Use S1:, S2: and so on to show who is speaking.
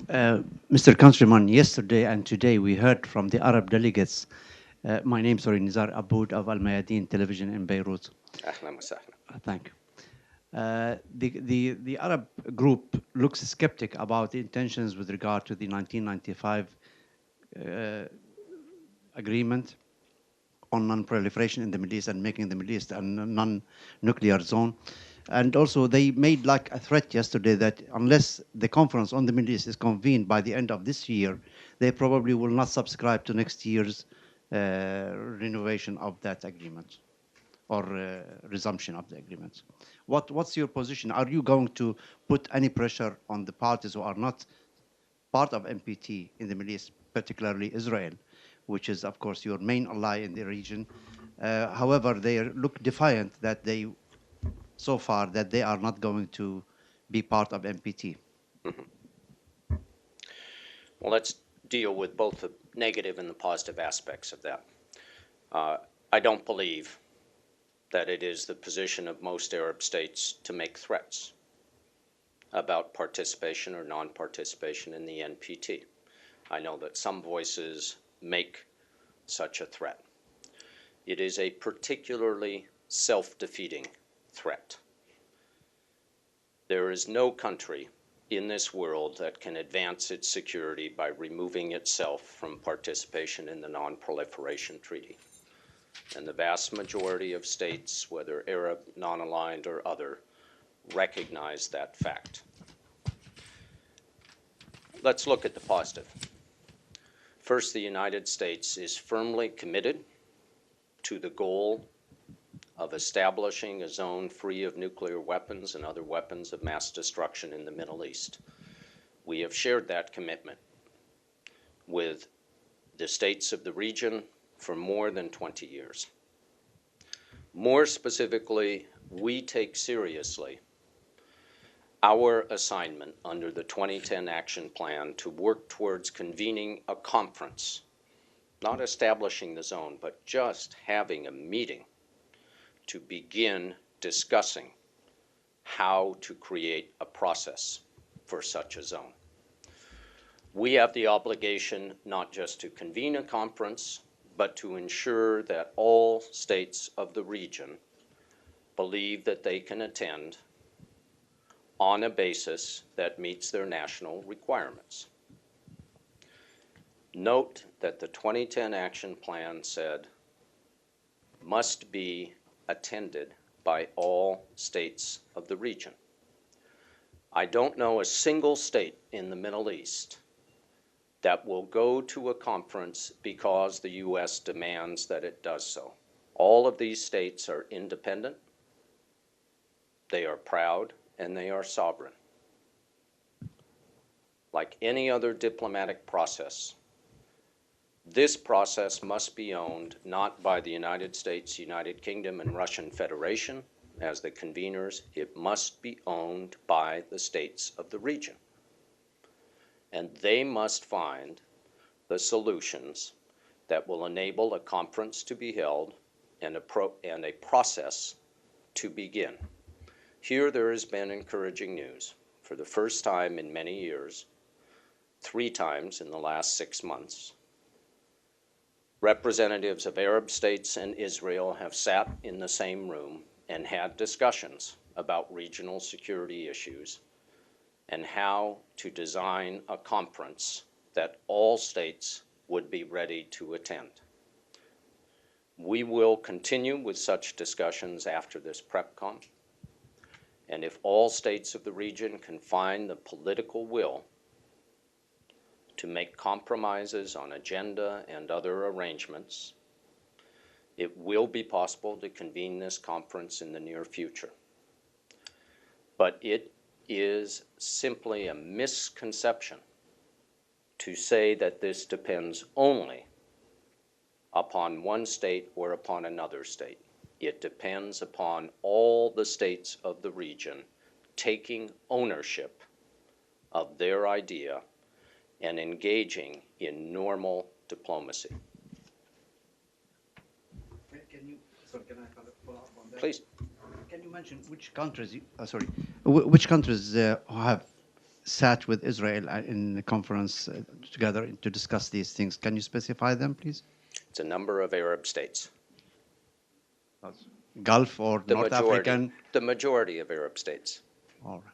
S1: Mr. Countryman, yesterday and today we heard from the Arab delegates. My name, sorry, Nizar Aboud of Al Mayadeen Television in Beirut.
S2: أهلا وسهلا.
S1: Thank you. The Arab group looks skeptic about the intentions with regard to the 1995 agreement on non-proliferation in the Middle East and making the Middle East a non-nuclear zone. And also, they made like a threat yesterday that unless the conference on the Middle East is convened by the end of this year, they probably will not subscribe to next year's renovation of that agreement or resumption of the agreement. What's your position? Are you going to put any pressure on the parties who are not part of NPT in the Middle East, particularly Israel, which is, of course, your main ally in the region? However, they look defiant that they, so far, that they are not going to be part of NPT.
S2: Mhm. Well, let's deal with both the negative and the positive aspects of that. I don't believe that it is the position of most Arab states to make threats about participation or non-participation in the NPT. I know that some voices make such a threat. It is a particularly self-defeating threat. There is no country in this world that can advance its security by removing itself from participation in the Non-Proliferation Treaty. And the vast majority of states, whether Arab, non-aligned, or other, recognize that fact. Let's look at the positive. First, the United States is firmly committed to the goal of establishing a zone free of nuclear weapons and other weapons of mass destruction in the Middle East. We have shared that commitment with the states of the region for more than 20 years. More specifically, we take seriously our assignment under the 2010 Action Plan to work towards convening a conference, not establishing the zone, but just having a meeting to begin discussing how to create a process for such a zone. We have the obligation not just to convene a conference, but to ensure that all states of the region believe that they can attend on a basis that meets their national requirements. Note that the 2010 Action Plan said must be attended by all states of the region. I don't know a single state in the Middle East that will go to a conference because the U.S. demands that it does so. All of these states are independent, they are proud, and they are sovereign. Like any other diplomatic process, this process must be owned not by the United States, United Kingdom, and Russian Federation as the conveners. It must be owned by the states of the region. And they must find the solutions that will enable a conference to be held and a process to begin. Here there has been encouraging news. For the first time in many years, 3 times in the last 6 months, representatives of Arab states and Israel have sat in the same room and had discussions about regional security issues and how to design a conference that all states would be ready to attend. We will continue with such discussions after this PrepCon, and if all states of the region can find the political will to make compromises on agenda and other arrangements, it will be possible to convene this conference in the near future. But it is simply a misconception to say that this depends only upon one state or upon another state. It depends upon all the states of the region taking ownership of their idea and engaging in normal diplomacy.
S1: Can I follow up on that?
S2: Please.
S1: Can you mention which countries, which countries have sat with Israel in the conference together to discuss these things? Can you specify them, please?
S2: It's a number of Arab states.
S1: Gulf or
S2: The
S1: North
S2: majority,
S1: African?
S2: the majority of Arab states.
S1: All right.